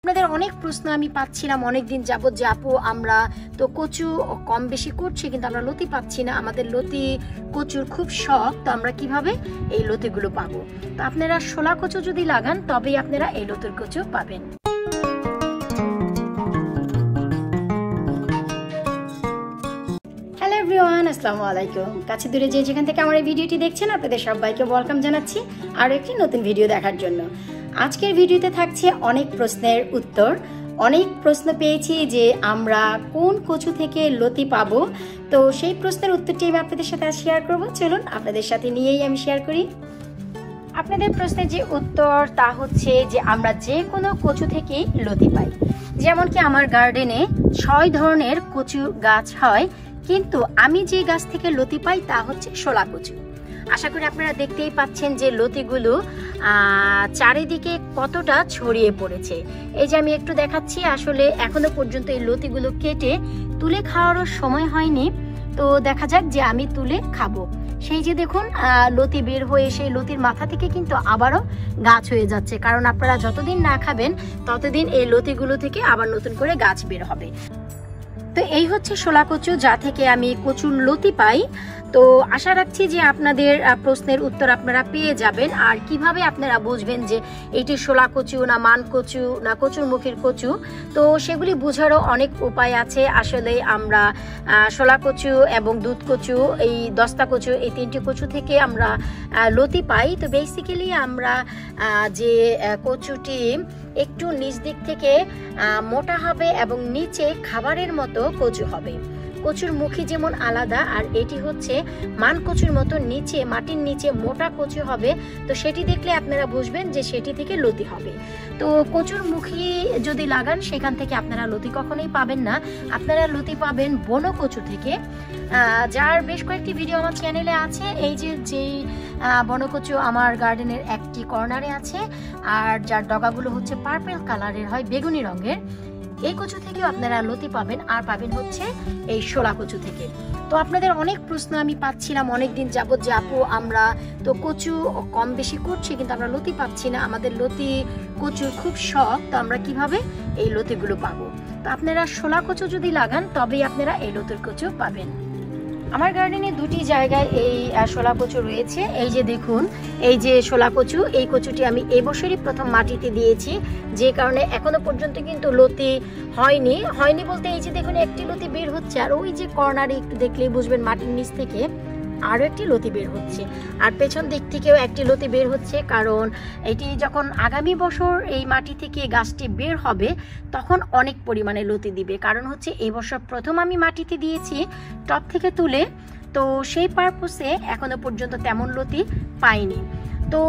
আপনাদের অনেক প্রশ্ন আমি পাচ্ছিলাম অনেকদিন যাবত যে আপু আমরা তো কচু কম বেশি করছি কিন্তু আমরা লতি পাচ্ছি না, আমাদের লতি কচুর খুব শখ, তো আমরা কিভাবে এই লতিগুলো পাবো? তো আপনারা শোলা কচু যদি লাগান তবেই আপনারা এই লতির কচু পাবেন। হ্যালো এভরিওয়ান, আসসালামু আলাইকুম। কাছে দূরে যে যেখান থেকে আমার এই ভিডিওটি দেখছেন আপনাদের সবাইকে ওয়েলকাম জানাচ্ছি আরও একটি নতুন ভিডিও দেখার জন্য। আজকের ভিডিওতে থাকছে অনেক প্রশ্নের উত্তর। অনেক প্রশ্ন পেয়েছি যে আমরা কোন কচু থেকে লতি পাবো, তো সেই প্রশ্নের উত্তরটি আমি আপনাদের সাথে শেয়ার করব। চলুন আপনাদের সাথে নিয়েই আমি শেয়ার করি। আপনাদের প্রশ্নের যে উত্তর তা হচ্ছে যে আমরা যে কোনো কচু থেকেই লতি পাই। যেমন কি আমার গার্ডেনে 6 ধরনের কচু গাছ হয়, কিন্তু আমি যে গাছ থেকে লতি পাই তা হচ্ছে শোলা কচু। আশা করি আপনারা দেখতেই পাচ্ছেন যে লতিগুলো চারিদিকে কতটা ছড়িয়ে পড়েছে। এই যে আমি একটু দেখাচ্ছি, আসলে এখনো পর্যন্ত এই লতিগুলো কেটে তুলে খাওয়ারও সময় হয়নি, তো দেখা যাক যে আমি তুলে খাবো। সেই যে দেখুন লতি বের হয়ে সেই লতির মাথা থেকে কিন্তু আবারও গাছ হয়ে যাচ্ছে, কারণ আপনারা যতদিন না খাবেন ততদিন এই লতিগুলো থেকে আবার নতুন করে গাছ বের হবে। তো এই হচ্ছে শোলা কচু, যা থেকে আমি কচুর লতি পাই। তো আশা রাখছি যে আপনাদের প্রশ্নের উত্তর আপনারা পেয়ে যাবেন। আর কিভাবে আপনারা বুঝবেন যে এটি শোলা কচু না মান কচু না কচুর মুখের কচু, তো সেগুলি বোঝারও অনেক উপায় আছে। আসলে আমরা শোলা কচু এবং দুধ কচু, এই দস্তা কচু, এই 3টি কচু থেকে আমরা লতি পাই। তো বেসিক্যালি আমরা যে কচুটি একটু নিচ দিক থেকে মোটা হবে এবং নিচে খাবারের মতো কচু হবে। কচুর মুখী যেমন আলাদা, আর এটি হচ্ছে মান কচুর মতো নিচে মাটির নিচে মোটা কচু হবে। তো সেটি দেখলে আপনারা বুঝবেন যে সেটি থেকে লতি হবে। তো কচুর মুখী যদি লাগান সেখান থেকে আপনারা লতি কখনোই পাবেন না, আপনারা লতি পাবেন বনো কচু থেকে, যার বেশ কয়েকটি ভিডিও আমার চ্যানেলে আছে। এই যে যেই বনো কচু আমার গার্ডেনের একটি কর্নারে আছে, আর যার ডগাগুলো হচ্ছে পার্পল কালারের হয়, বেগুনি রঙের, এই কচু থেকেও আপনারা লতি পাবেন। আর পাবেন হচ্ছে এই শোলা কচু থেকে। তো আপনাদের অনেক প্রশ্ন আমি পাচ্ছিলাম অনেকদিন যাবত যে আপু আমরা তো কচু কম বেশি করছি কিন্তু আমরা লতি পাচ্ছি না, আমাদের লতি কচুর খুব শখ, তো আমরা কিভাবে এই লতিগুলো পাবো? তো আপনারা শোলা কচু যদি লাগান তবেই আপনারা এই লতির কচু পাবেন। আমার গার্ডেনে 2টি জায়গায় এই শোলা কচু রয়েছে। এই যে দেখুন, এই যে শোলা কচু, এই কচুটি আমি এবছরই প্রথম মাটিতে দিয়েছি, যে কারণে এখনো পর্যন্ত কিন্তু লতি হয়নি বলতে এই যে দেখুন একটি লতি বের হচ্ছে, আর ওই যে কর্নারে একটু দেখলেই বুঝবেন মাটির নিচ থেকে আরও একটি লতি বের হচ্ছে, আর পেছন দিক থেকেও একটি লতি বের হচ্ছে। কারণ এটি যখন আগামী বছর এই মাটি থেকে গাছটি বের হবে তখন অনেক পরিমাণে লতি দিবে। কারণ হচ্ছে এই বছর প্রথম আমি মাটিতে দিয়েছি টব থেকে তুলে, তো সেই পারপোসে এখনো পর্যন্ত তেমন লতি পাইনি। তো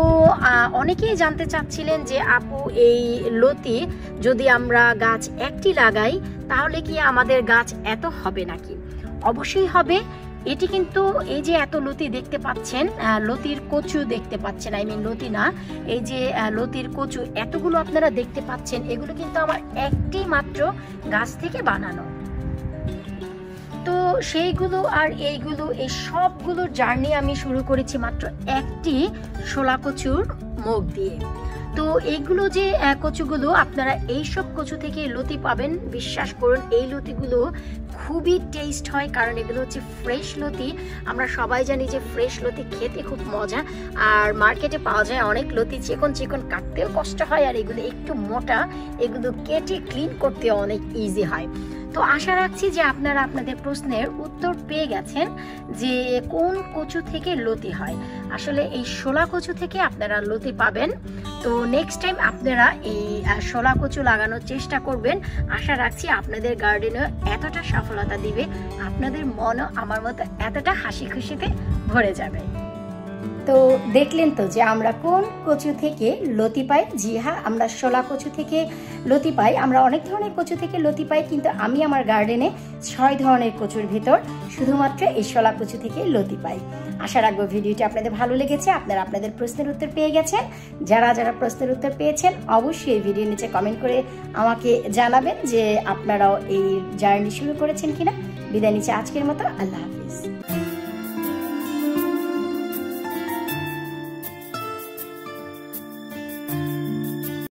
অনেকেই জানতে চাচ্ছিলেন যে আপু এই লতি যদি আমরা গাছ একটি লাগাই তাহলে কি আমাদের গাছ এত হবে নাকি? অবশ্যই হবে। এটি কিন্তু এই যে এত লতি দেখতে পাচ্ছেন, লতির কচু দেখতে পাচ্ছেন, লতি না, এই যে লতির কচু এতগুলো আপনারা দেখতে পাচ্ছেন, এগুলো কিন্তু আমার একটি মাত্র গাছ থেকে বানানো। তো সেইগুলো আর এইগুলো, এই সবগুলোর জার্নি আমি শুরু করেছি মাত্র একটি শোলা কচুর মুখ দিয়ে। তো এইগুলো যে কচুগুলো আপনারা এইসব কচু থেকে লতি পাবেন, বিশ্বাস করুন এই লতিগুলো খুবই টেস্ট হয়, কারণ এগুলো হচ্ছে ফ্রেশ লতি। আমরা সবাই জানি যে ফ্রেশ লতি খেতে খুব মজা, আর মার্কেটে পাওয়া যায় অনেক লতি চিকন চিকন, কাটতেও কষ্ট হয়, আর এগুলো একটু মোটা, এগুলো কেটে ক্লিন করতে অনেক ইজি হয়। তো আশা রাখছি যে আপনারা আপনাদের প্রশ্নের উত্তর পেয়ে গেছেন যে কোন কচু থেকে লতি হয়। আসলে এই শোলা কচু থেকে আপনারা লতি পাবেন। তো নেক্সট টাইম আপনারা এই শোলা কচু লাগানোর চেষ্টা করবেন। আশা রাখছি আপনাদের গার্ডেনে এতটা সফলতা দিবে, আপনাদের মনও আমার মতো এতটা হাসি খুশিতে ভরে যাবে। তো দেখলেন তো যে আমরা কোন কচু থেকে লতি পাই। জি হ্যাঁ, আমরা শোলা কচু থেকে লতি পাই। আমরা অনেক ধরনের কচু থেকে লতি পাই, কিন্তু আমি আমার গার্ডেনে 6 ধরনের কচুর ভিতর শুধুমাত্র এই শোলা কচু থেকে লতি পাই। আশা রাখবো ভিডিওটি আপনাদের ভালো লেগেছে, আপনারা আপনাদের প্রশ্নের উত্তর পেয়ে গেছেন। যারা যারা প্রশ্নের উত্তর পেয়েছেন অবশ্যই এই ভিডিওর নিচে কমেন্ট করে আমাকে জানাবেন যে আপনারাও এই জার্নি শুরু করেছেন কিনা। বিদায় নিচ্ছি আজকের মতো, আল্লাহ হাফিজ।